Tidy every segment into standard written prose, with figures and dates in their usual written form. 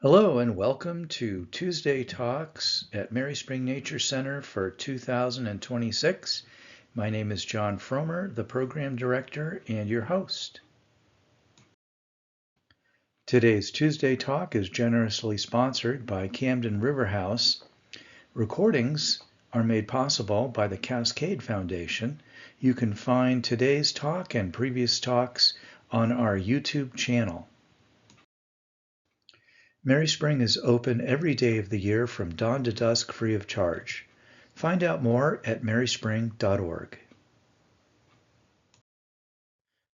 Hello and welcome to Tuesday Talks at Mary Spring Nature Center for 2026. My name is John Fromer, the Program Director and your host. Today's Tuesday Talk is generously sponsored by Camden River House. Recordings are made possible by the Cascade Foundation. You can find today's talk and previous talks on our YouTube channel. Mary Spring is open every day of the year from dawn to dusk free of charge. Find out more at maryspring.org.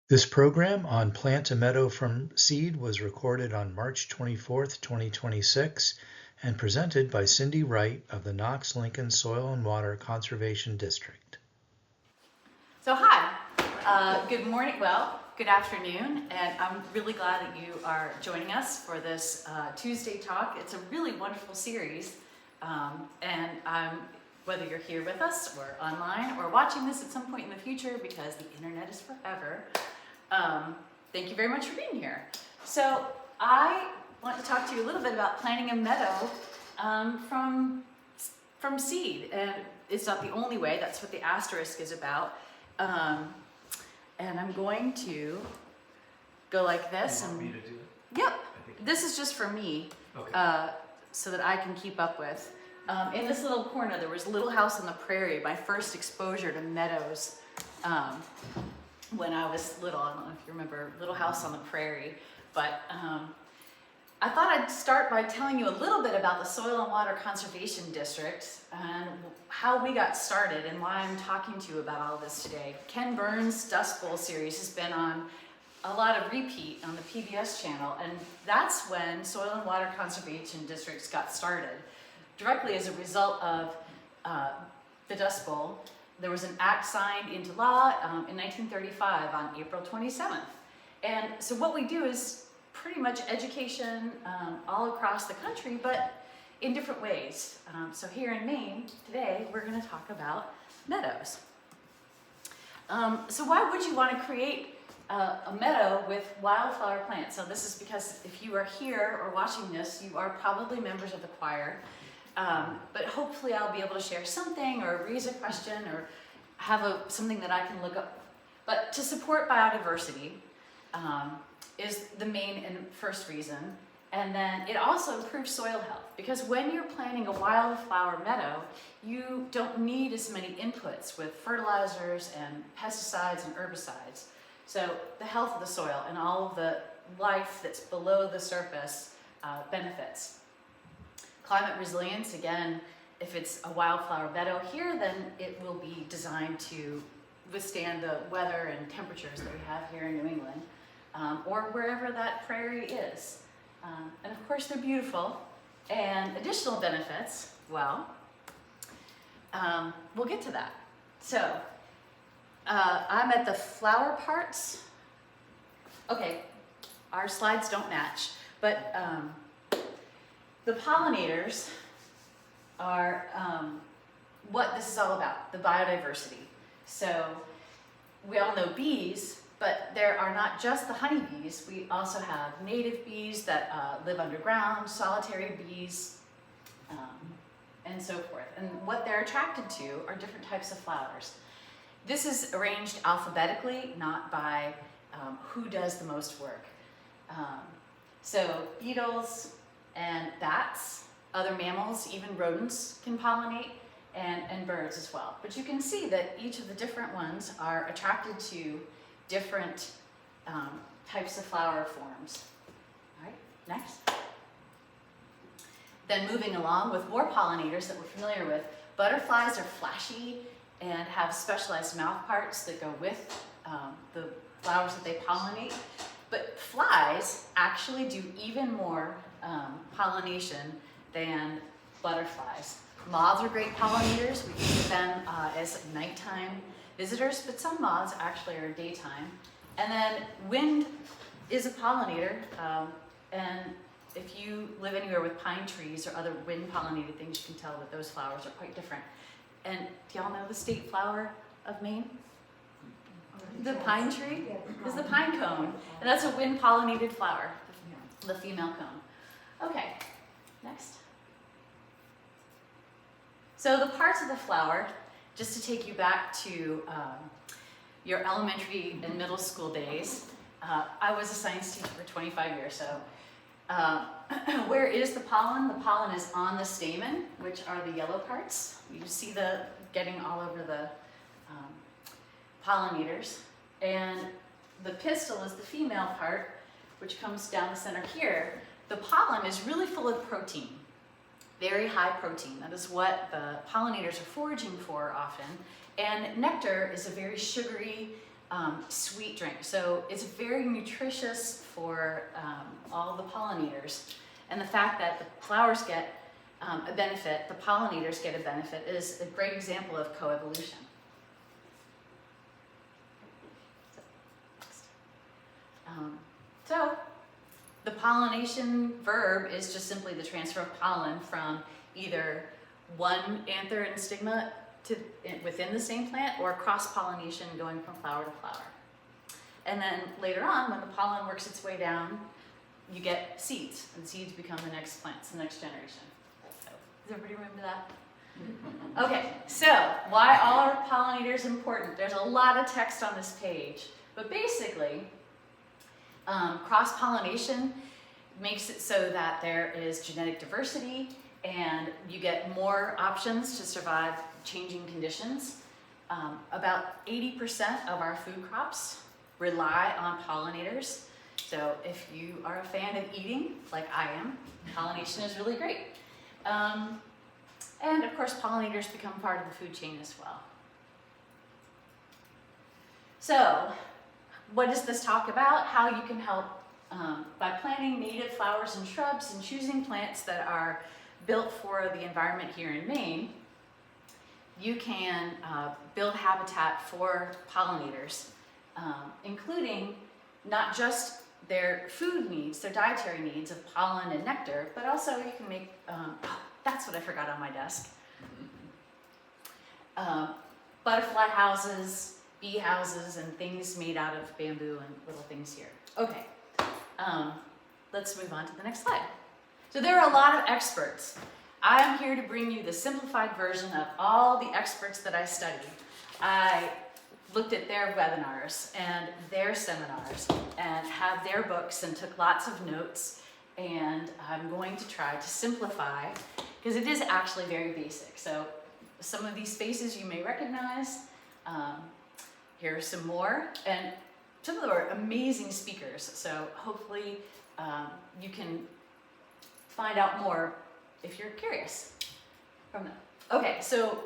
This program on Plant a Meadow from Seed was recorded on March 24th, 2026 and presented by Cindy Wright of the Knox-Lincoln Soil and Water Conservation District. So hi, good morning, good afternoon, and I'm really glad that you are joining us for this Tuesday talk. It's a really wonderful series, and whether you're here with us or online or watching this at some point in the future, because the internet is forever, thank you very much for being here. So I want to talk to you a little bit about planting a meadow from seed, and it's not the only way. That's what the asterisk is about. And I'm going to go like this. You want me to do it? Yep. This is just for me, Okay. so that I can keep up with. In this little corner, there was Little House on the Prairie, my first exposure to meadows when I was little. I don't know if you remember Little House on the Prairie, but I thought I'd start by telling you a little bit about the Soil and Water Conservation District and how we got started and why I'm talking to you about all of this today. Ken Burns' Dust Bowl series has been on a lot of repeat on the PBS channel, and that's when Soil and Water Conservation Districts got started. Directly as a result of the Dust Bowl, there was an act signed into law in 1935 on April 27th. And so what we do is pretty much education all across the country, but in different ways. So here in Maine today, we're going to talk about meadows. So why would you want to create a meadow with wildflower plants? So this is because if you are here or watching this, you are probably members of the choir. But hopefully I'll be able to share something or raise a question or have something that I can look up. But to support biodiversity, is the main and first reason. And then it also improves soil health, because when you're planting a wildflower meadow, you don't need as many inputs with fertilizers and pesticides and herbicides. So the health of the soil and all of the life that's below the surface benefits. Climate resilience, again, if it's a wildflower meadow here, then it will be designed to withstand the weather and temperatures that we have here in New England. Or wherever that prairie is. And of course they're beautiful. And additional benefits, well, we'll get to that. So, I'm at the flower parts. Okay, our slides don't match, but the pollinators are what this is all about, the biodiversity. So, we all know bees, but there are not just the honeybees. We also have native bees that live underground, solitary bees, and so forth. And what they're attracted to are different types of flowers. This is arranged alphabetically, not by who does the most work. So beetles and bats, other mammals, even rodents can pollinate, and birds as well. But you can see that each of the different ones are attracted to different types of flower forms. All right, next. Then moving along with more pollinators that we're familiar with, butterflies are flashy and have specialized mouth parts that go with the flowers that they pollinate. But flies actually do even more pollination than butterflies. Moths are great pollinators. We think of them as nighttime visitors, but some moths actually are daytime. And then wind is a pollinator, and if you live anywhere with pine trees or other wind pollinated things, you can tell that those flowers are quite different. And do y'all know the state flower of Maine? The pine tree is the pine cone, and that's a wind pollinated flower, the female cone. Okay, Next. So the parts of the flower, just to take you back to your elementary and middle school days. I was a science teacher for 25 years, so where is the pollen? The pollen is on the stamen, which are the yellow parts. You see the getting all over the pollinators. And the pistil is the female part, which comes down the center here. The pollen is really full of protein, very high protein. That is what the pollinators are foraging for often. And nectar is a very sugary, sweet drink. So it's very nutritious for all the pollinators. And the fact that the flowers get a benefit, the pollinators get a benefit, is a great example of coevolution. So the pollination verb is just simply the transfer of pollen from either one anther and stigma to within the same plant, or cross-pollination going from flower to flower. And then later on, when the pollen works its way down, you get seeds, and seeds become the next plants, the next generation. So, does everybody remember that? Okay, so why are pollinators important? There's a lot of text on this page, but basically, cross-pollination makes it so that there is genetic diversity and you get more options to survive changing conditions. About 80% of our food crops rely on pollinators. So if you are a fan of eating, like I am, pollination is really great. And of course, pollinators become part of the food chain as well. So what does this talk about? How you can help by planting native flowers and shrubs and choosing plants that are built for the environment here in Maine. You can build habitat for pollinators, including not just their food needs, their dietary needs of pollen and nectar, but also you can make, that's what I forgot on my desk. Butterfly houses, bee houses, and things made out of bamboo and little things here. Okay, let's move on to the next slide. So there are a lot of experts. I'm here to bring you the simplified version of all the experts that I studied. I looked at their webinars and their seminars and have their books and took lots of notes, and I'm going to try to simplify because it is actually very basic. So some of these faces you may recognize. Here are some more, and some of them are amazing speakers, so hopefully you can find out more if you're curious from them. Okay, so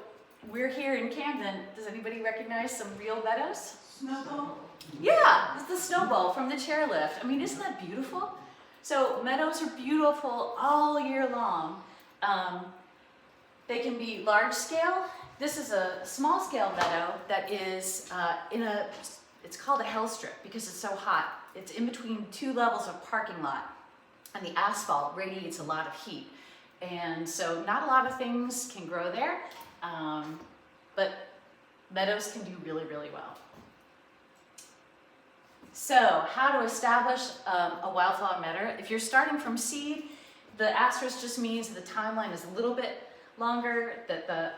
we're here in Camden. Does anybody recognize some real meadows? Snowball? Yeah, it's the snowball from the chairlift. I mean, isn't that beautiful? So meadows are beautiful all year long. They can be large scale. This is a small scale meadow that is it's called a hell strip because it's so hot. It's in between two levels of parking lot, and the asphalt radiates a lot of heat. And so not a lot of things can grow there, but meadows can do really, really well. So how to establish a wildflower meadow? If you're starting from seed, the asterisk just means the timeline is a little bit longer, that the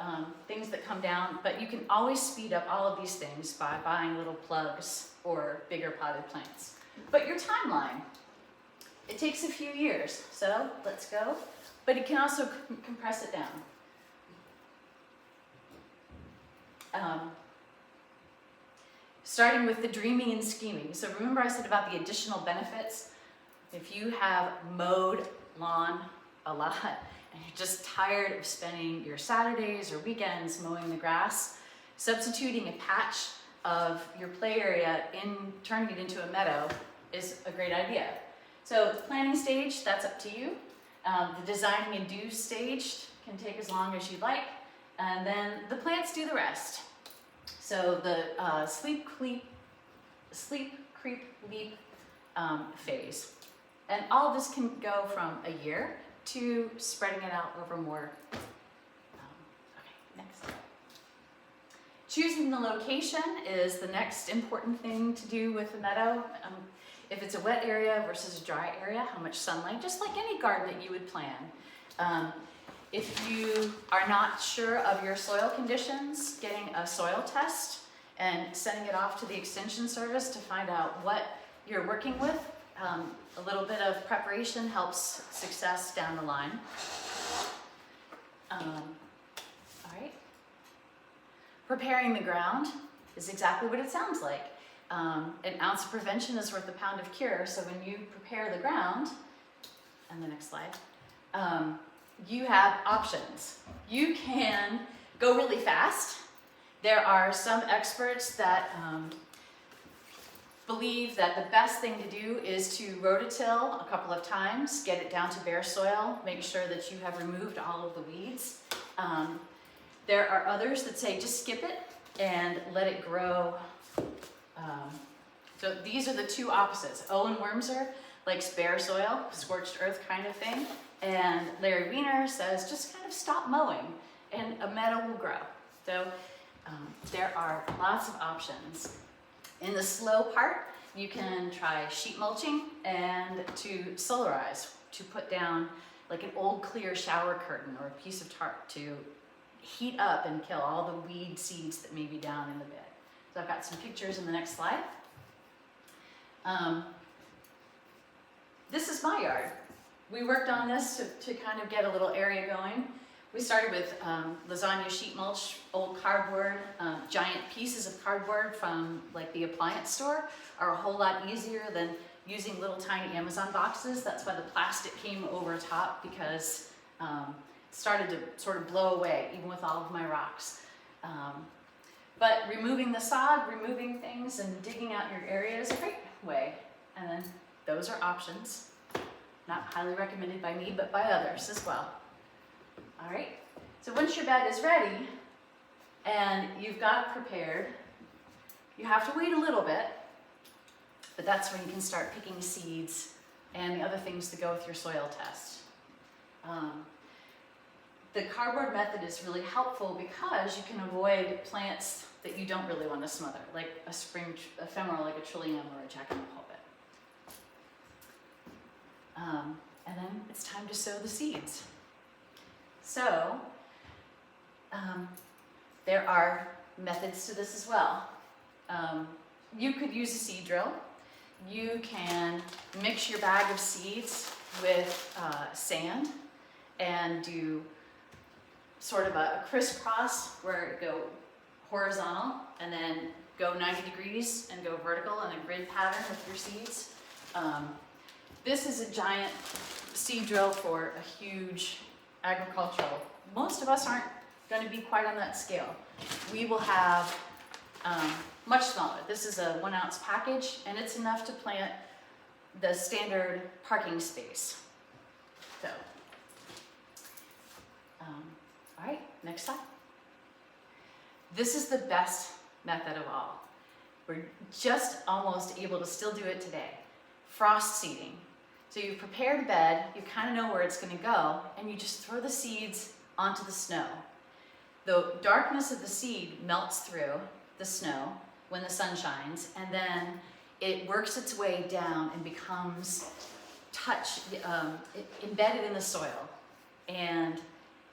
things that come down, but you can always speed up all of these things by buying little plugs or bigger potted plants. But your timeline, it takes a few years, so let's go. But it can also compress it down. Starting with the dreaming and scheming. So remember I said about the additional benefits? If you have mowed lawn a lot and you're just tired of spending your Saturdays or weekends mowing the grass, substituting a patch of your play area turning it into a meadow is a great idea. So the planning stage, that's up to you. The designing and do stage can take as long as you like, and then the plants do the rest. So the sleep, creep, leap phase. And all of this can go from a year to spreading it out over more. Okay, next. Choosing the location is the next important thing to do with a meadow. If it's a wet area versus a dry area, how much sunlight, just like any garden that you would plan. If you are not sure of your soil conditions, getting a soil test and sending it off to the Extension Service to find out what you're working with. A little bit of preparation helps success down the line. All right. Preparing the ground is exactly what it sounds like. An ounce of prevention is worth a pound of cure. So when you prepare the ground, and the next slide, you have options. You can go really fast. There are some experts that believe that the best thing to do is to rototill a couple of times, get it down to bare soil, make sure that you have removed all of the weeds. There are others that say just skip it and let it grow. So these are the two opposites. Owen Wormser likes bare soil, scorched earth kind of thing. And Larry Weiner says just kind of stop mowing and a meadow will grow. So there are lots of options. In the slow part, you can try sheet mulching and to solarize, to put down like an old clear shower curtain or a piece of tarp to heat up and kill all the weed seeds that may be down in the bed. So I've got some pictures in the next slide. This is my yard. We worked on this to kind of get a little area going. We started with lasagna sheet mulch, old cardboard, giant pieces of cardboard from like the appliance store are a whole lot easier than using little tiny Amazon boxes. That's why the plastic came over top, because it started to sort of blow away even with all of my rocks. But removing the sod, removing things and digging out your area is a great way. And then those are options. Not highly recommended by me, but by others as well. All right, so once your bed is ready and you've got it prepared, you have to wait a little bit, but that's when you can start picking seeds and the other things that go with your soil test. The cardboard method is really helpful because you can avoid plants that you don't really want to smother, like a spring ephemeral like a trillium or a jack-in-the-pulpit. And then it's time to sow the seeds. So, there are methods to this as well. You could use a seed drill. You can mix your bag of seeds with sand and do sort of a crisscross where it go horizontal and then go 90 degrees and go vertical in a grid pattern with your seeds. This is a giant seed drill for a huge agricultural. Most of us aren't going to be quite on that scale. We will have much smaller. This is a 1 ounce package and it's enough to plant the standard parking space. So, all right, next slide. This is the best method of all. We're just almost able to still do it today. Frost seeding. So you've prepared a bed, you kind of know where it's going to go, and you just throw the seeds onto the snow. The darkness of the seed melts through the snow when the sun shines, and then it works its way down and becomes embedded in the soil. And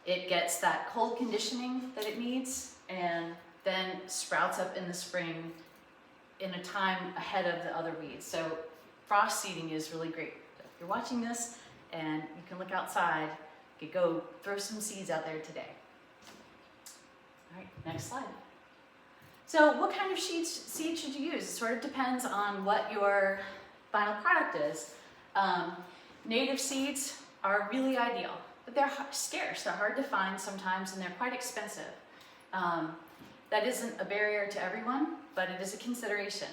it gets that cold conditioning that it needs, and then sprouts up in the spring in a time ahead of the other weeds. So frost seeding is really great. If you're watching this and you can look outside, you could go throw some seeds out there today. All right, next slide. So what kind of seeds should you use? It sort of depends on what your final product is. Native seeds are really ideal, but they're scarce. They're hard to find sometimes and they're quite expensive. That isn't a barrier to everyone, but it is a consideration.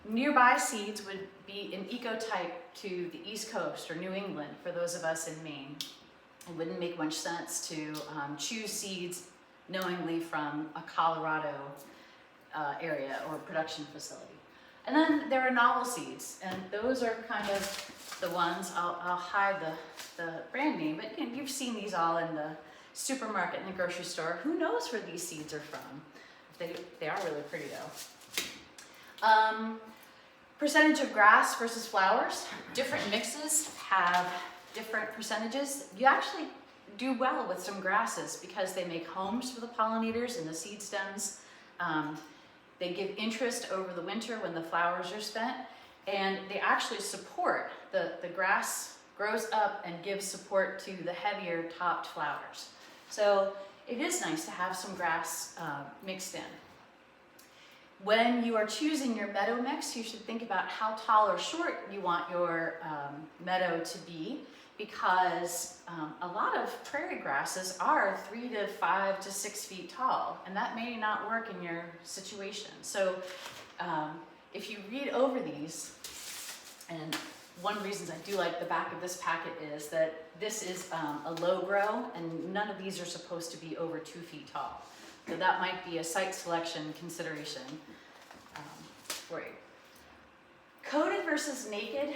Nearby seeds would be an ecotype to the East Coast or New England for those of us in Maine. It wouldn't make much sense to choose seeds knowingly from a Colorado area or production facility. And then there are novel seeds, and those are kind of the ones, I'll hide the brand name, but you've seen these all in the supermarket and the grocery store. Who knows where these seeds are from? They are really pretty though. Percentage of grass versus flowers. Different mixes have different percentages. You actually do well with some grasses because they make homes for the pollinators in the seed stems. They give interest over the winter when the flowers are spent, and they actually support, the grass grows up and gives support to the heavier topped flowers. So it is nice to have some grass mixed in. When you are choosing your meadow mix, you should think about how tall or short you want your meadow to be, because a lot of prairie grasses are 3 to 5 to 6 feet tall, and that may not work in your situation. So if you read over these, and one of the reasons I do like the back of this packet is that this is a low grow, and none of these are supposed to be over 2 feet tall. So that might be a site selection consideration for you. Coated versus naked.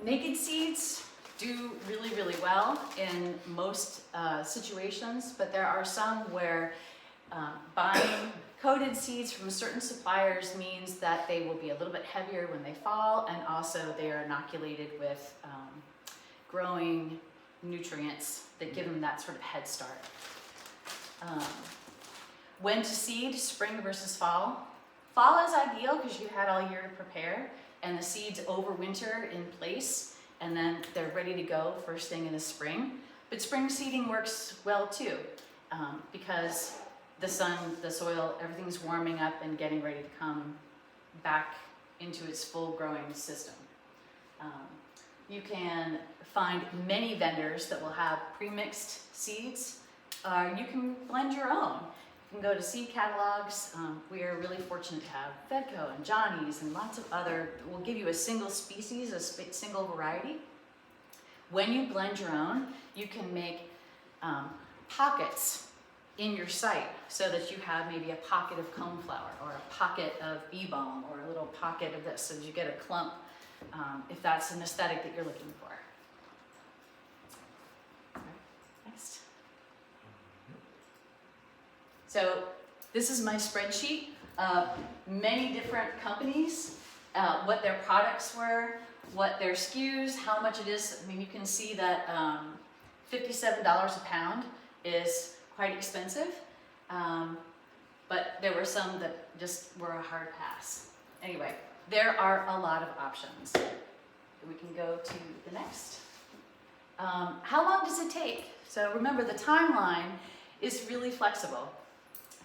Naked seeds do really, really well in most situations, but there are some where buying coated seeds from certain suppliers means that they will be a little bit heavier when they fall, and also they are inoculated with growing nutrients that give them that sort of head start. When to seed, spring versus fall. Fall is ideal because you had all year to prepare, and the seeds overwinter in place, and then they're ready to go first thing in the spring. But spring seeding works well too, because the sun, the soil, everything's warming up and getting ready to come back into its full growing system. You can find many vendors that will have pre-mixed seeds. You can blend your own. You can go to seed catalogs. We are really fortunate to have Fedco and Johnny's and lots of other, will give you a single species, a single variety. When you blend your own, you can make pockets in your site so that you have maybe a pocket of coneflower or a pocket of bee balm or a little pocket of this, so that you get a clump if that's an aesthetic that you're looking for. All right, next. So this is my spreadsheet of many different companies, what their products were, what their SKUs, how much it is. I mean, you can see that $57 a pound is quite expensive, but there were some that just were a hard pass. Anyway, there are a lot of options. We can go to the next. How long does it take? So remember, the timeline is really flexible,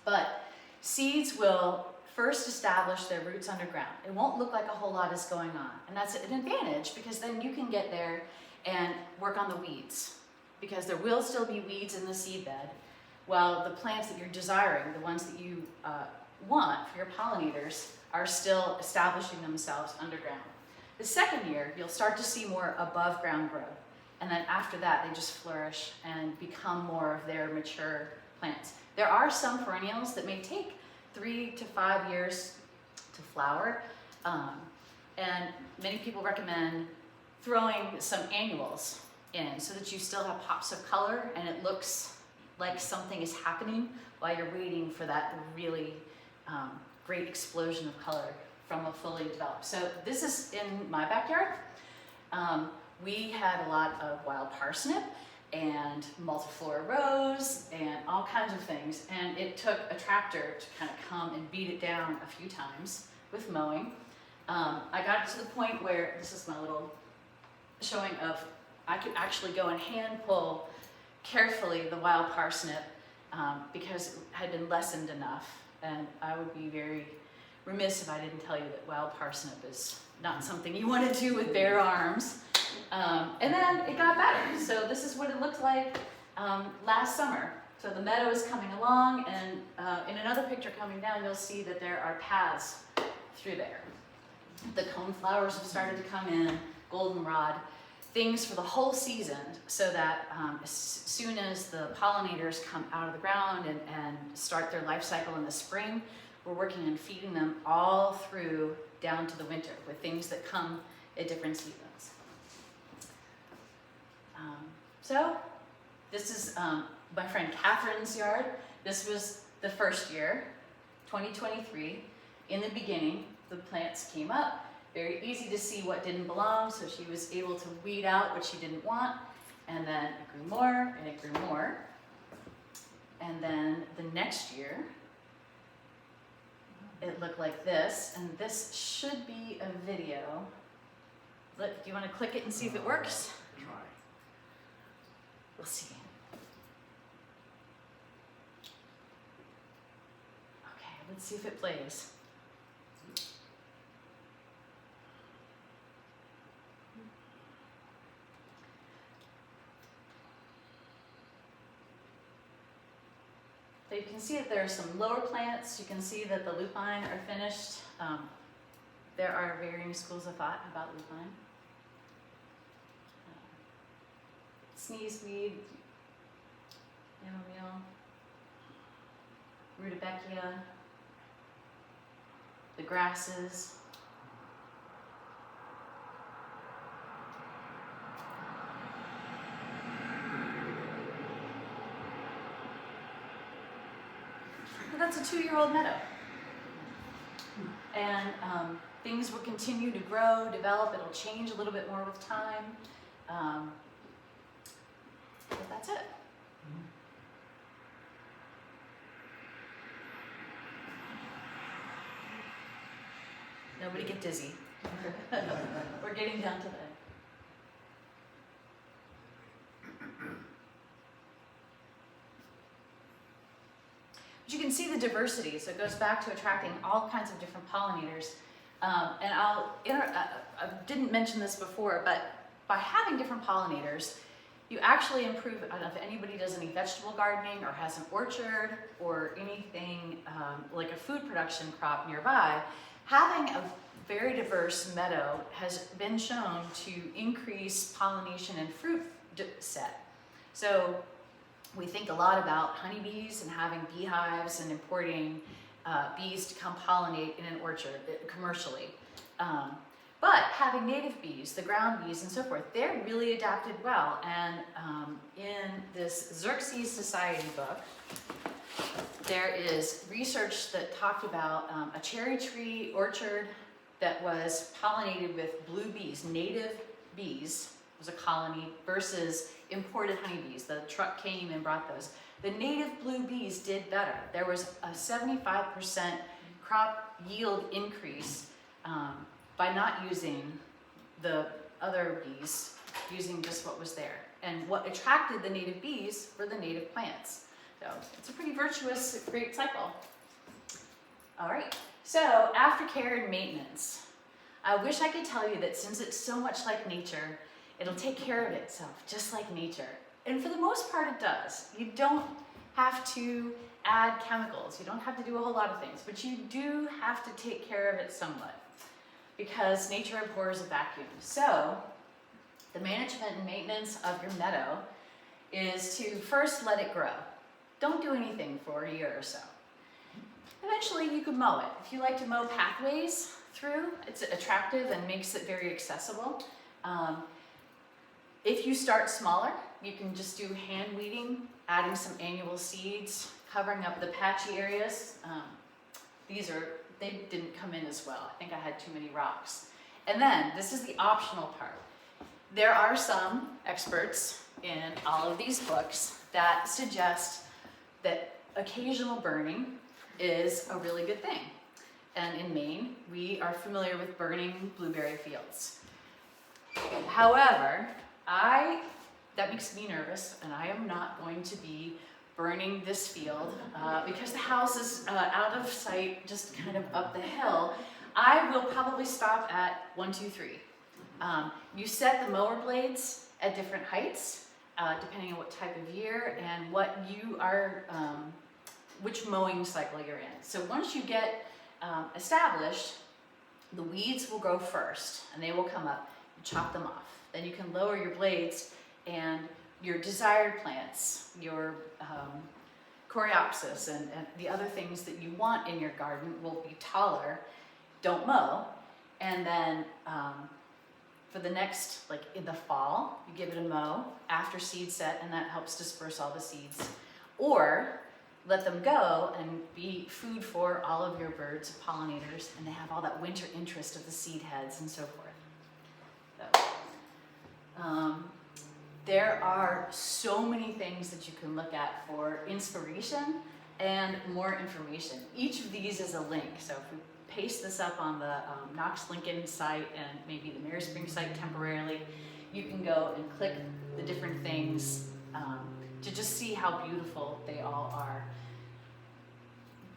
but seeds will first establish their roots underground. It won't look like a whole lot is going on, and that's an advantage because then you can get there and work on the weeds, because there will still be weeds in the seed bed, while the plants that you're desiring, the ones that you want for your pollinators, are still establishing themselves underground. The second year, you'll start to see more above ground growth, and then after that, they just flourish and become more of their mature plants. There are some perennials that may take 3 to 5 years to flower, and many people recommend throwing some annuals in so that you still have pops of color and it looks like something is happening while you're waiting for that really great explosion of color from a fully developed. So this is in my backyard. We had a lot of wild parsnip and multiflora rose and all kinds of things, and it took a tractor to kind of come and beat it down a few times with mowing. I got to the point where, this is my little showing of, I could actually go and hand pull carefully the wild parsnip because it had been lessened enough, and I would be very remiss if I didn't tell you that wild parsnip is not something you want to do with bare arms. And then it got better. So this is what it looked like last summer. So the meadow is coming along, and in another picture coming down, you'll see that there are paths through there. The coneflowers have started to come in, goldenrod, things for the whole season, so that as soon as the pollinators come out of the ground and start their life cycle in the spring, we're working on feeding them all through down to the winter with things that come at different seasons. So this is my friend Catherine's yard. This was the first year, 2023. In the beginning, the plants came up very easy to see what didn't belong, so she was able to weed out what she didn't want, and then it grew more, and it grew more. And then the next year, it looked like this, and this should be a video. Look, do you want to click it and see if it works? Try. We'll see. Okay, let's see if it plays. So you can see that there are some lower plants. You can see that the lupine are finished. There are varying schools of thought about lupine. Sneezeweed, chamomile, rudbeckia, the grasses. That's a 2-year-old meadow. And things will continue to grow, develop. It'll change a little bit more with time. But that's it. Nobody get dizzy. We're getting down to the end. But you can see the diversity, so it goes back to attracting all kinds of different pollinators. And I didn't mention this before, but by having different pollinators, you actually improve, I don't know if anybody does any vegetable gardening or has an orchard or anything like a food production crop nearby, having a very diverse meadow has been shown to increase pollination and fruit set. So we think a lot about honeybees and having beehives and importing bees to come pollinate in an orchard commercially. But having native bees, the ground bees and so forth, they're really adapted well. And in this Xerxes Society book, there is research that talked about a cherry tree orchard that was pollinated with blue bees, native bees, was a colony, versus imported honeybees. The truck came and brought those. The native blue bees did better. There was a 75% crop yield increase by not using the other bees, using just what was there. And what attracted the native bees were the native plants. So it's a pretty virtuous, great cycle. All right, so aftercare and maintenance. I wish I could tell you that since it's so much like nature, it'll take care of itself, just like nature. And for the most part, it does. You don't have to add chemicals. You don't have to do a whole lot of things, but you do have to take care of it somewhat because nature abhors a vacuum. So the management and maintenance of your meadow is to first let it grow. Don't do anything for a year or so. Eventually you could mow it. If you like to mow pathways through, it's attractive and makes it very accessible. If you start smaller, you can just do hand weeding, adding some annual seeds, covering up the patchy areas. They didn't come in as well. I think I had too many rocks. And then, this is the optional part. There are some experts in all of these books that suggest that occasional burning is a really good thing. And in Maine, we are familiar with burning blueberry fields. However, that makes me nervous, and I am not going to be burning this field because the house is out of sight, just kind of up the hill. I will probably stop at 1, 2, 3. You set the mower blades at different heights, depending on what type of year and what you are, which mowing cycle you're in. So once you get established, the weeds will grow first, and they will come up. You chop them off. Then you can lower your blades, and your desired plants, your coreopsis and the other things that you want in your garden will be taller. Don't mow. And then for the next, like in the fall, you give it a mow after seed set, and that helps disperse all the seeds. Or let them go and be food for all of your birds, pollinators, and they have all that winter interest of the seed heads and so forth. So, there are so many things that you can look at for inspiration and more information. Each of these is a link. So if we paste this up on the Knox-Lincoln site and maybe the Mary Spring site temporarily, you can go and click the different things to just see how beautiful they all are.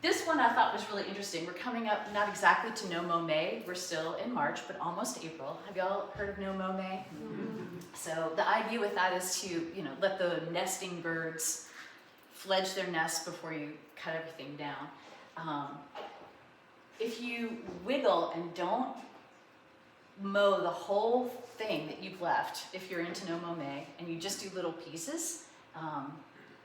This one I thought was really interesting. We're coming up not exactly to No Mow May. We're still in March, but almost April. Have y'all heard of No Mow May? Mm-hmm. So the idea with that is to, let the nesting birds fledge their nests before you cut everything down. If you wiggle and don't mow the whole thing that you've left, if you're into No Mow May, and you just do little pieces,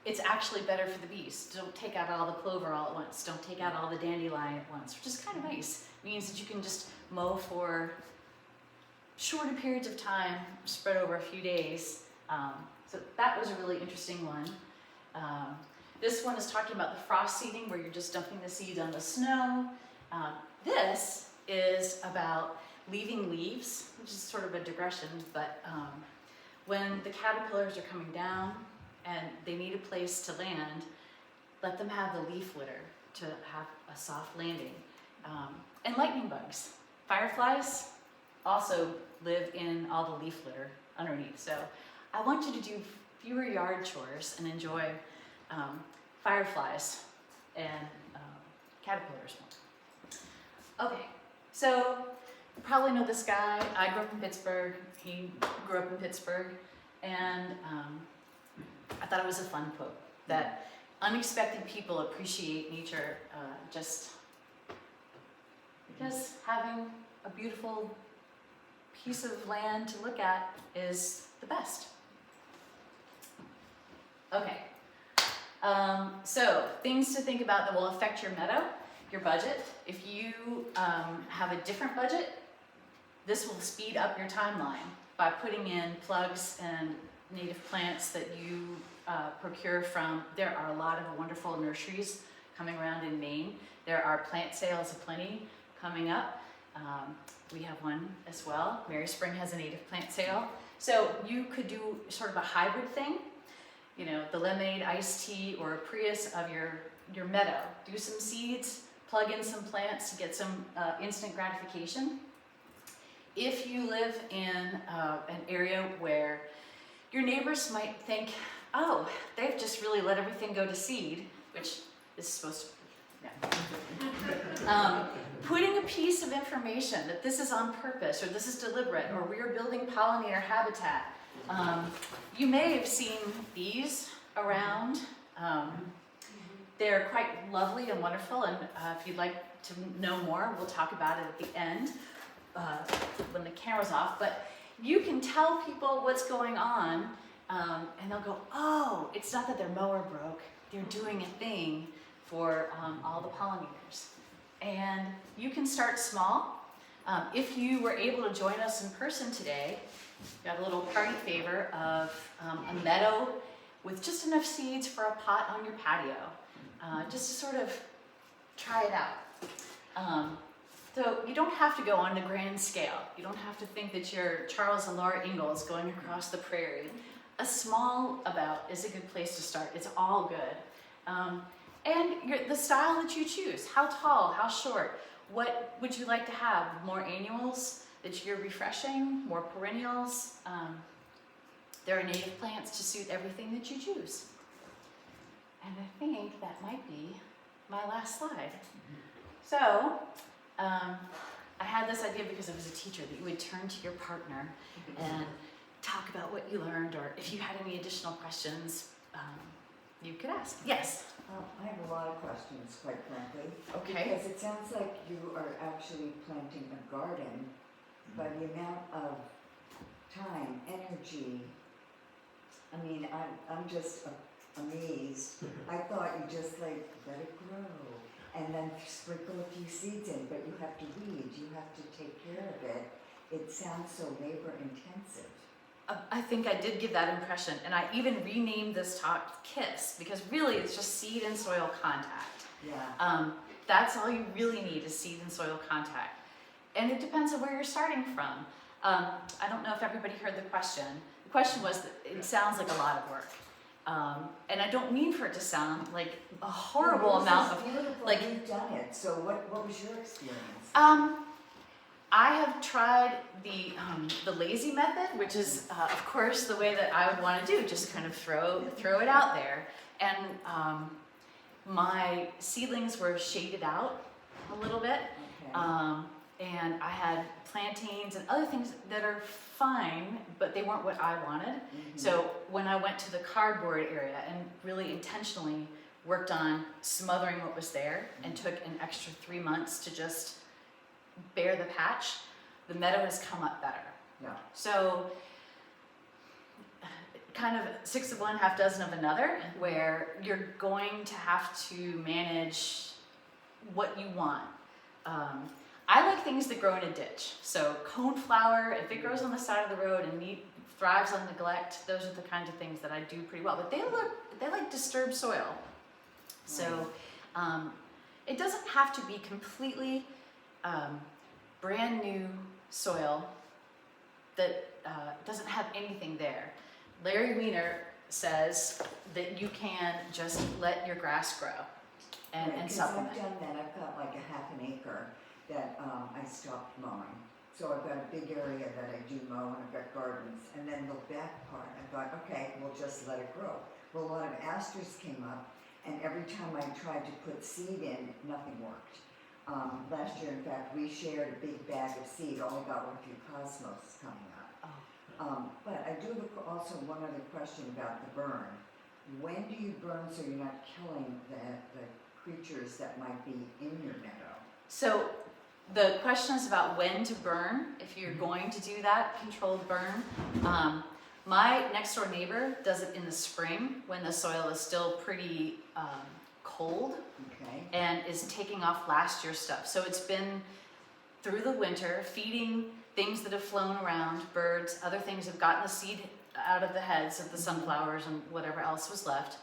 it's actually better for the bees. Don't take out all the clover all at once. Don't take out all the dandelion at once, which is kind of nice. It means that you can just mow for shorter periods of time, spread over a few days. So that was a really interesting one. This one is talking about the frost seeding, where you're just dumping the seeds on the snow. This is about leaving leaves, which is sort of a digression, but when the caterpillars are coming down and they need a place to land, let them have the leaf litter to have a soft landing. And lightning bugs. Fireflies also live in all the leaf litter underneath. So I want you to do fewer yard chores and enjoy fireflies and caterpillars more. Okay, so you probably know this guy. I grew up in Pittsburgh. He grew up in Pittsburgh. And I thought it was a fun quote, that unexpected people appreciate nature just because having a beautiful piece of land to look at is the best. Okay, so things to think about that will affect your meadow, your budget. If you have a different budget, this will speed up your timeline by putting in plugs and native plants that you procure from. There are a lot of wonderful nurseries coming around in Maine. There are plant sales aplenty coming up. We have one as well. Mary Spring has a native plant sale. So you could do sort of a hybrid thing, the lemonade iced tea or a Prius of your meadow. Do some seeds, plug in some plants to get some instant gratification. If you live in an area where your neighbors might think, oh, they've just really let everything go to seed, which is supposed to, putting a piece of information that this is on purpose, or this is deliberate, or we are building pollinator habitat. You may have seen these around. They're quite lovely and wonderful, and if you'd like to know more, we'll talk about it at the end when the camera's off. But you can tell people what's going on, and they'll go, oh, it's not that their mower broke, they're doing a thing for all the pollinators. And you can start small. If you were able to join us in person today, got a little party favor of a meadow with just enough seeds for a pot on your patio, just to sort of try it out. So you don't have to go on the grand scale. You don't have to think that you're Charles and Laura Ingalls going across the prairie. A small about is a good place to start. It's all good. And the style that you choose. How tall, how short. What would you like to have? More annuals that you're refreshing, more perennials. There are native plants to suit everything that you choose. And I think that might be my last slide. So, I had this idea because I was a teacher that you would turn to your partner and talk about what you learned, or if you had any additional questions, you could ask. Yes? I have a lot of questions, quite frankly. Okay. Because it sounds like you are actually planting a garden, by the amount of time, energy. I mean, I'm just amazed. I thought you just let it grow and then sprinkle a few seeds in, but you have to weed, you have to take care of it. It sounds so labor intensive. I think I did give that impression, and I even renamed this talk KISS, because really it's just seed and soil contact. Yeah. That's all you really need is seed and soil contact. And it depends on where you're starting from. I don't know if everybody heard the question. The question was that it sounds like a lot of work. And I don't mean for it to sound like a horrible amount of, like, you've done it, so what was your experience? I have tried the lazy method, which is of course the way that I would want to do, just kind of throw it out there. And my seedlings were shaded out a little bit, Okay. and I had plantains and other things that are fine, but they weren't what I wanted. So when I went to the cardboard area and really intentionally worked on smothering what was there and took an extra 3 months to just bare the patch, the meadow has come up better. Yeah. So kind of 6 of one, half dozen of another, where you're going to have to manage what you want. I like things that grow in a ditch. So coneflower, if it grows on the side of the road and thrives on neglect, those are the kinds of things that I do pretty well. But they like disturbed soil. So it doesn't have to be completely brand new soil that doesn't have anything there. Larry Weiner says that you can just let your grass grow and supplement. I've done that. I've got like a half an acre that I stopped mowing. So I've got a big area that I do mow, and I've got gardens. And then the back part, I thought, okay, we'll just let it grow. Well, a lot of asters came up, and every time I tried to put seed in, nothing worked. Last year, in fact, we shared a big bag of seed, only got one few cosmos coming up. But I do have also one other question about the burn. When do you burn so you're not killing the creatures that might be in your meadow? So the question is about when to burn, if you're going to do that controlled burn. My next door neighbor does it in the spring when the soil is still pretty cold. Okay. And is taking off last year's stuff. So it's been through the winter feeding things that have flown around, birds, other things have gotten the seed out of the heads of the sunflowers and whatever else was left.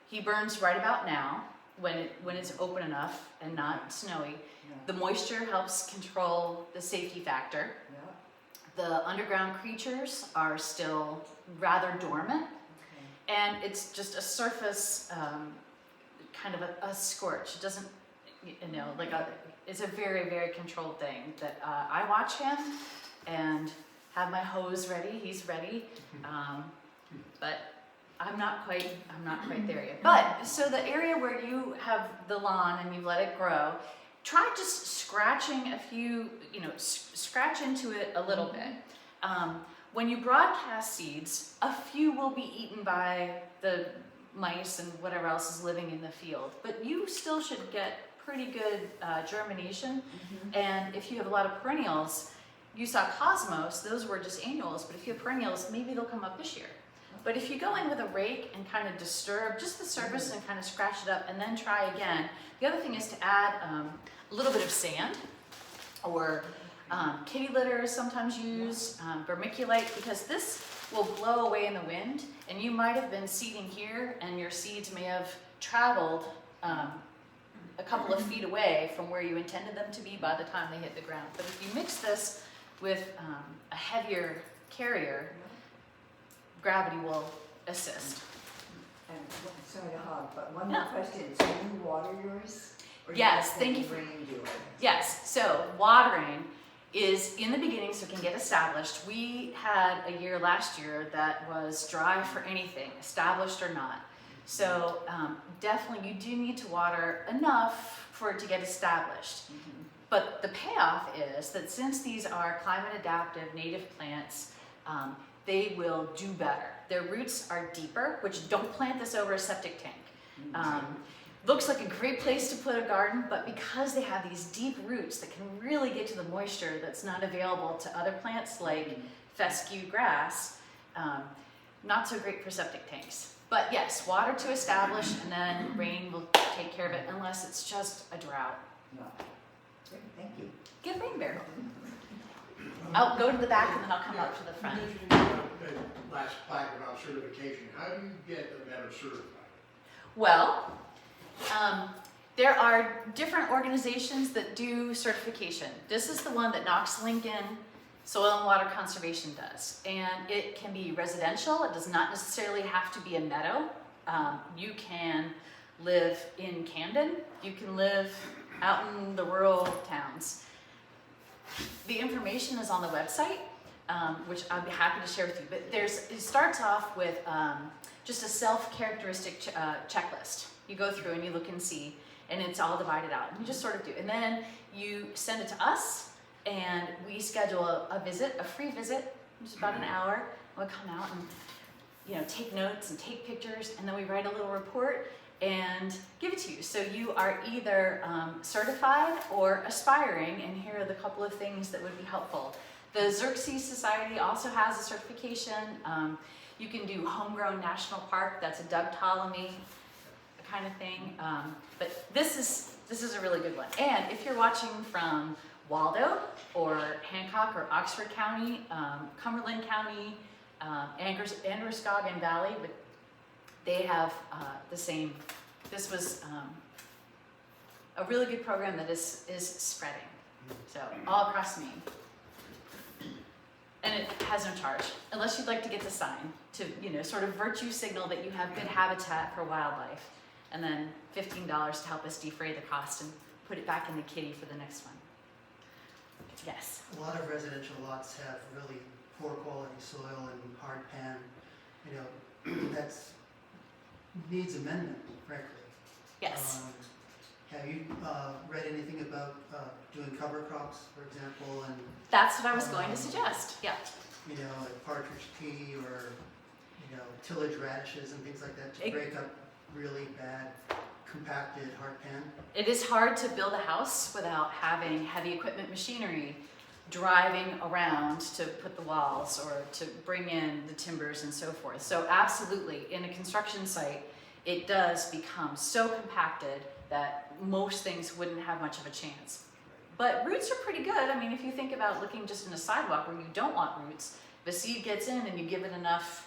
He burns right about now when it's open enough and not snowy. Yeah. The moisture helps control the safety factor. Yeah. The underground creatures are still rather dormant. Okay. And it's just a surface kind of a scorch. It doesn't, it's a very, very controlled thing that I watch him and have my hose ready. He's ready, but I'm not quite there yet. But so the area where you have the lawn and you let it grow, try just scratching a few, scratch into it a little bit. When you broadcast seeds, a few will be eaten by the mice and whatever else is living in the field, but you still should get pretty good germination. And if you have a lot of perennials, you saw cosmos, those were just annuals, but if you have perennials, maybe they'll come up this year. But if you go in with a rake and kind of disturb just the surface and kind of scratch it up and then try again, the other thing is to add a little bit of sand, or kitty litter is sometimes used, vermiculite, because this will blow away in the wind, and you might have been seeding here and your seeds may have traveled a couple of feet away from where you intended them to be by the time they hit the ground. But if you mix this with a heavier carrier, gravity will assist. And sorry to hog, but one more question. So you water yours? Or Yes, you thank you let for the rain do it? Yes, so watering is in the beginning so it can get established. We had a year last year that was dry for anything, established or not. So definitely you do need to water enough for it to get established. But the payoff is that since these are climate adaptive native plants, they will do better. Their roots are deeper, which don't plant this over a septic tank. Looks like a great place to put a garden, but because they have these deep roots that can really get to the moisture that's not available to other plants like fescue grass, not so great for septic tanks. But yes, water to establish, and then rain will take care of it unless it's just a drought. No. Great, thank you. Get rain barrel. I'll go to the back and then I'll come up to the front. You mentioned the last plaque about certification. How do you get a Meadow certified? Well, there are different organizations that do certification. This is the one that Knox-Lincoln Soil and Water Conservation does. And it can be residential. It does not necessarily have to be a meadow. You can live in Camden. You can live out in the rural towns. The information is on the website, which I'd be happy to share with you. But it starts off with just a self-characteristic checklist. You go through and you look and see, and it's all divided out. And you just sort of do. And then you send it to us, and we schedule a visit, a free visit, just about an hour. We'll come out and take notes and take pictures, and then we write a little report and give it to you. So you are either certified or aspiring, and here are the couple of things that would be helpful. The Xerxes Society also has a certification. You can do Homegrown National Park, that's a Doug Ptolemy kind of thing. But this is a really good one. And if you're watching from Waldo or Hancock or Oxford County, Cumberland County, Androscoggin Valley, but they have the same. This was a really good program that is spreading, so all across Maine. And it has no charge, unless you'd like to get the sign to, sort of virtue signal that you have good habitat for wildlife, and then $15 to help us defray the cost and put it back in the kitty for the next one. Yes? A lot of residential lots have really poor quality soil and hard pan. That's needs amendment, frankly. Yes. Have you read anything about doing cover crops, for example, and That's what I was going to suggest. Yeah. like partridge pea or tillage radishes and things like that to break up really bad compacted hard pan? It is hard to build a house without having heavy equipment machinery driving around to put the walls or to bring in the timbers and so forth. So absolutely, in a construction site, it does become so compacted that most things wouldn't have much of a chance. But roots are pretty good. I mean, if you think about looking just in a sidewalk where you don't want roots, the seed gets in and you give it enough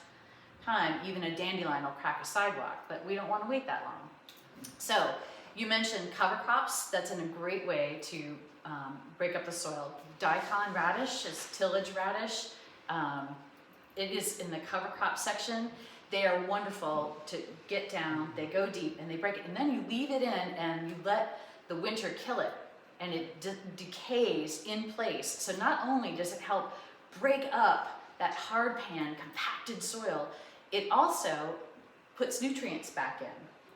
time, even a dandelion will crack a sidewalk, but we don't want to wait that long. So you mentioned cover crops. That's a great way to break up the soil. Daikon radish is tillage radish. It is in the cover crop section. They are wonderful to get down. They go deep and they break it, and then you leave it in and you let the winter kill it, and it decays in place. So not only does it help break up that hard pan compacted soil, it also puts nutrients back in.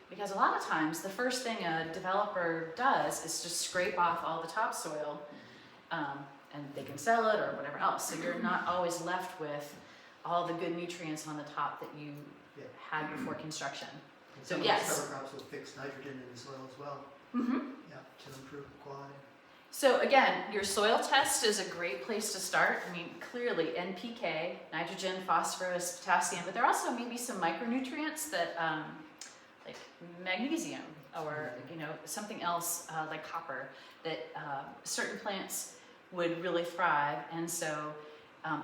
Because a lot of times the first thing a developer does is just scrape off all the topsoil, and they can sell it or whatever else. So you're not always left with all the good nutrients on the top that you had before construction. And So some yes. of these cover crops will fix nitrogen in the soil as well. Mm-hmm. Yeah, to improve quality. So again, your soil test is a great place to start. I mean, clearly NPK, nitrogen, phosphorus, potassium, but there are also maybe some micronutrients that, like magnesium or something else like copper, that certain plants would really thrive. And so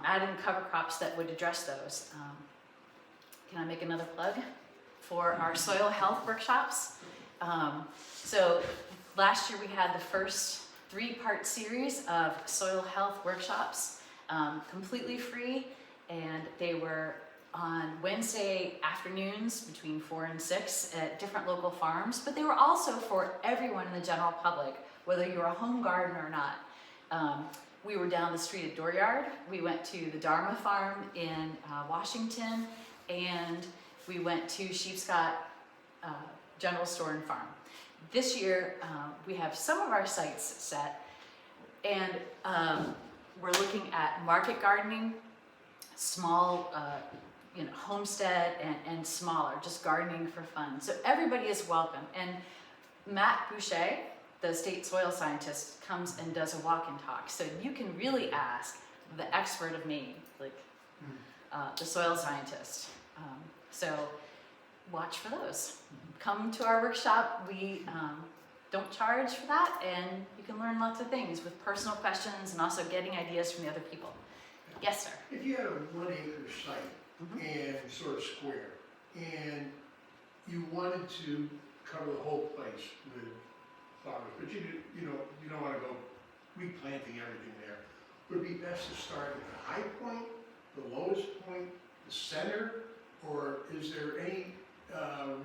adding cover crops that would address those. Can I make another plug for our soil health workshops? So last year we had the first 3-part series of soil health workshops, completely free, and they were on Wednesday afternoons between 4 and 6 at different local farms, but they were also for everyone in the general public, whether you're a home gardener or not. We were down the street at Dooryard. We went to the Dharma Farm in Washington, and we went to Sheepscott General Store and Farm. This year, we have some of our sites set, and we're looking at market gardening, small, homestead, and smaller, just gardening for fun. So everybody is welcome. And Matt Boucher, the state soil scientist, comes and does a walk and talk. So you can really ask the expert of Maine, like the soil scientist. So watch for those. Come to our workshop. We don't charge for that, and you can learn lots of things with personal questions and also getting ideas from the other people. Yes, sir. If you had a 1 acre site Mhm. and sort of square, and you wanted to cover the whole place with flowers, but you don't want to go replanting everything there, would it be best to start at the high point, the lowest point, the center, or is there any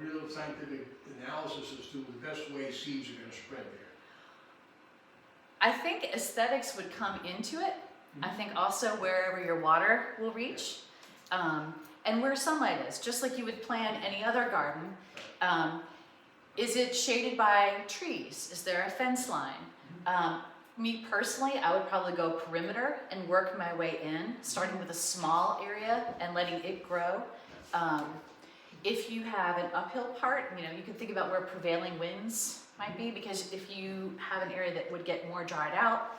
real scientific analysis as to the best way seeds are going to spread there? I think aesthetics would come into it. I think also wherever your water will reach, and where sunlight is, just like you would plan any other garden. Is it shaded by trees? Is there a fence line? Me personally, I would probably go perimeter and work my way in, starting with a small area and letting it grow. If you have an uphill part, you can think about where prevailing winds might be, because if you have an area that would get more dried out,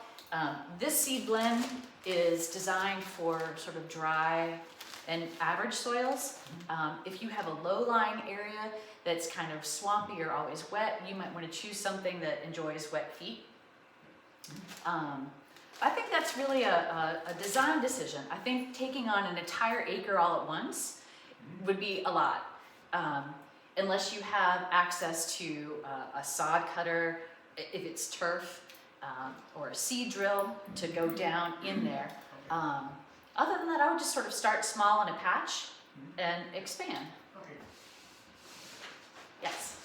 this seed blend is designed for sort of dry and average soils. If you have a low-lying area that's kind of swampy or always wet, you might want to choose something that enjoys wet feet. I think that's really a design decision. I think taking on an entire acre all at once would be a lot, unless you have access to a sod cutter, if it's turf, or a seed drill to go down in there. Other than that, I would just sort of start small in a patch and expand. Okay. Yes.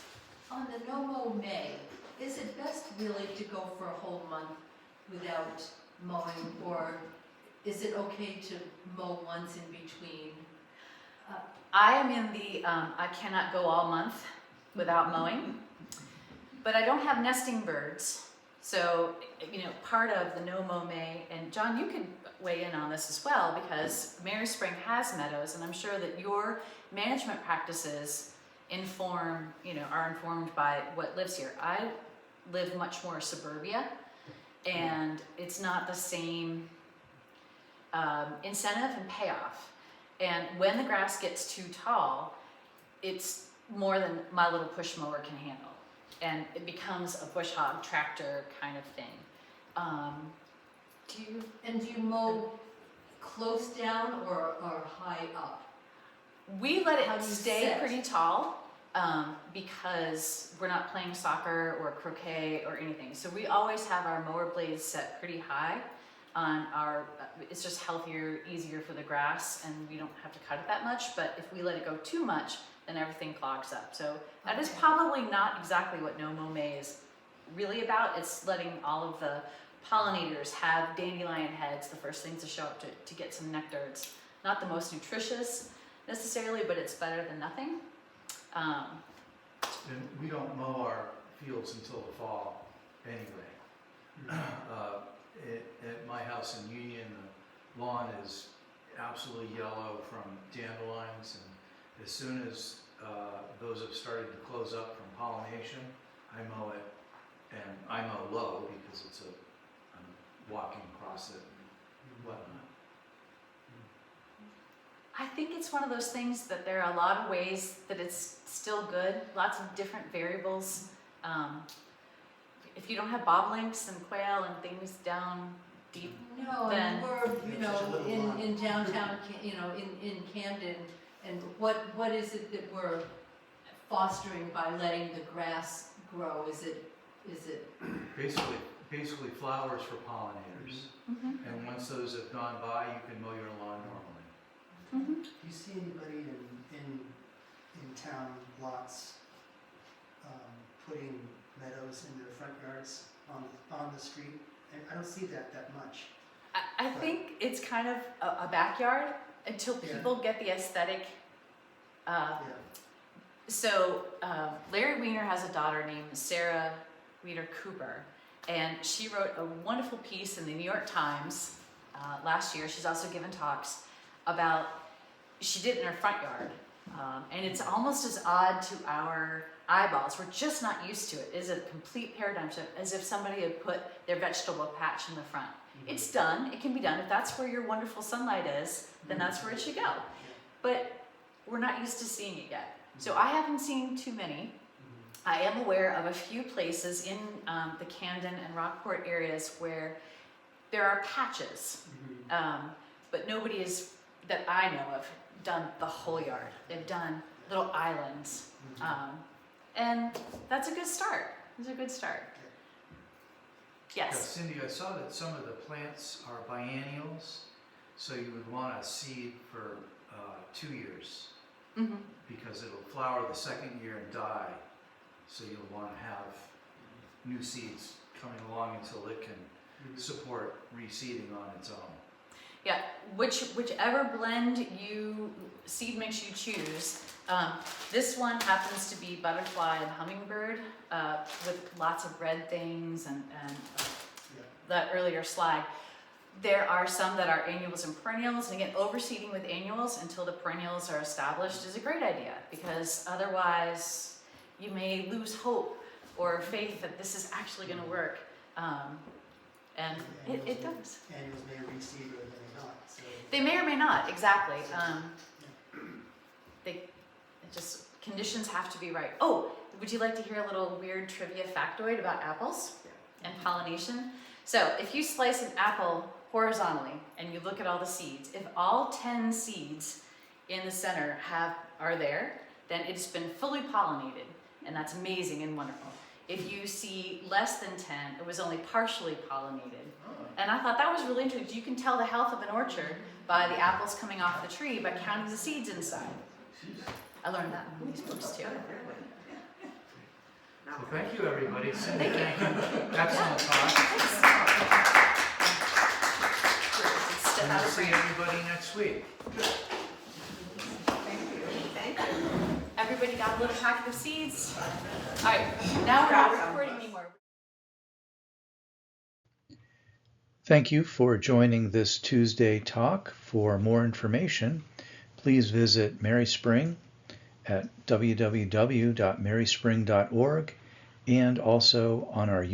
On the no-mow May, is it best really to go for a whole month without mowing, or is it okay to mow once in between? I am in the, I cannot go all month without mowing, but I don't have nesting birds. So, part of the no-mow May, and John, you could weigh in on this as well, because Mary Spring has meadows, and I'm sure that your management practices are informed by what lives here. I live much more suburbia, and it's not the same incentive and payoff. And when the grass gets too tall, it's more than my little push mower can handle. And it becomes a bush hog tractor kind of thing. Do you mow close down or high up? We let How it do you stay set? pretty tall because we're not playing soccer or croquet or anything. So we always have our mower blades set pretty high on our, it's just healthier, easier for the grass, and we don't have to cut it that much. But if we let it go too much, then everything clogs up. So that is probably not exactly what no-mow May is really about. It's letting all of the pollinators have dandelion heads, the first things to show up to get some nectar. It's not the most nutritious necessarily, but it's better than nothing. And we don't mow our fields until the fall anyway. At my house in Union, the lawn is absolutely yellow from dandelions, and as soon as those have started to close up from pollination, I mow it, and I mow low because I'm walking across it and whatnot. I think it's one of those things that there are a lot of ways that it's still good, lots of different variables. If you don't have bobolinks and quail and things down deep, No, Then- and we're, Such a little lot. in downtown, in Camden, and what is it that we're fostering by letting the grass grow? Is it, Basically flowers for pollinators. Mhm. And once those have gone by, you can mow your lawn normally. Mhm. Do you see anybody in town lots putting meadows in their front yards on the street? And I don't see that much. I think it's kind of a backyard until Yeah. people get the aesthetic. Yeah. So Larry Weiner has a daughter named Sarah Weiner Cooper, and she wrote a wonderful piece in the New York Times last year. She's also given talks about, she did it in her front yard, and it's almost as odd to our eyeballs. We're just not used to it. It is a complete paradigm shift, as if somebody had put their vegetable patch in the front. It's done. It can be done. If that's where your wonderful sunlight is, then that's where it should go. But we're not used to seeing it yet. So I haven't seen too many. I am aware of a few places in the Camden and Rockport areas where there are patches, but nobody is, that I know of, done the whole yard. They've done little islands, and that's a good start. It's a good start. Yeah, Yes. Cindy, I saw that some of the plants are biennials, so you would want a seed for 2 years, Mm-hmm. because it'll flower the second year and die. So you'll want to have new seeds coming along until it can support reseeding on its own. Yeah, whichever seed mix you choose. This one happens to be butterfly and hummingbird with lots of red things and that earlier slide. There are some that are annuals and perennials, and again, overseeding with annuals until the perennials are established is a great idea, because otherwise you may lose hope or faith that this is actually going to work. And it does. Annuals may reseed or they may not. So. They may or may not, exactly. Conditions have to be right. Oh, would you like to hear a little weird trivia factoid about apples and pollination? So if you slice an apple horizontally and you look at all the seeds, if all 10 seeds in the center are there, then it's been fully pollinated, and that's amazing and wonderful. If you see less than 10, it was only partially pollinated. And I thought that was really interesting. You can tell the health of an orchard by the apples coming off the tree by counting the seeds inside. I learned that in these books too. So thank you, everybody. Cindy, thank you. Excellent talk. And we'll see everybody next week. Everybody got a little packet of seeds? All right, now we're not recording anymore. Thank you for joining this Tuesday talk. For more information, please visit Mary Spring at www.maryspring.org, and also on our YouTube